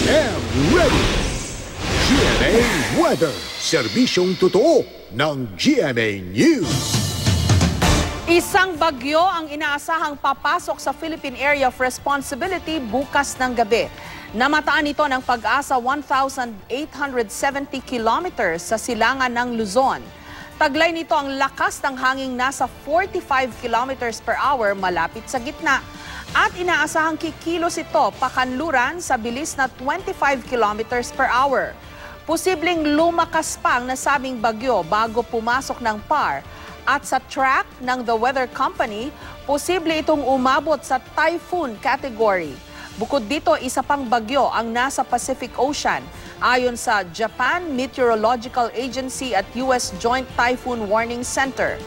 and ready! GMA Weather, serbisyong totoo ng GMA News. Isang bagyo ang inaasahang papasok sa Philippine Area of Responsibility bukas ng gabi. Namataan ito ng Pag-asa 1,870 kilometers sa silangan ng Luzon. Taglay nito ang lakas ng hanging nasa 45 kilometers per hour malapit sa gitna. At inaasahang kikilos ito pakanluran sa bilis na 25 kilometers per hour. Posibleng lumakas pa ang nasabing bagyo bago pumasok ng PAR. At sa track ng The Weather Company, posible itong umabot sa typhoon category. Bukod dito, isa pang bagyo ang nasa Pacific Ocean. Ayon sa Japan Meteorological Agency at US Joint Typhoon Warning Center.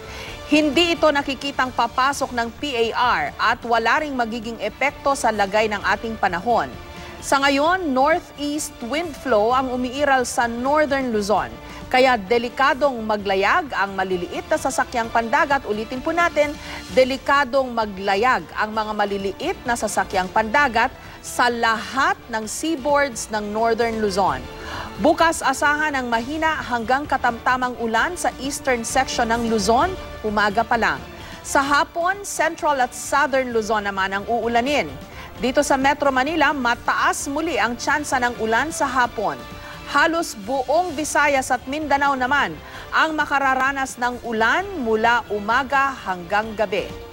Hindi ito nakikitang papasok ng PAR at wala ring magiging epekto sa lagay ng ating panahon. Sa ngayon, northeast wind flow ang umiiral sa northern Luzon. Kaya delikadong maglayag ang maliliit na sasakyang pandagat. Ulitin po natin, delikadong maglayag ang mga maliliit na sasakyang pandagat sa lahat ng seaboards ng northern Luzon. Bukas asahan ang mahina hanggang katamtamang ulan sa eastern section ng Luzon, umaga pa lang. Sa hapon, central at southern Luzon naman ang uulanin. Dito sa Metro Manila, mataas muli ang tsansa ng ulan sa hapon. Halos buong Visayas at Mindanao naman ang makararanas ng ulan mula umaga hanggang gabi.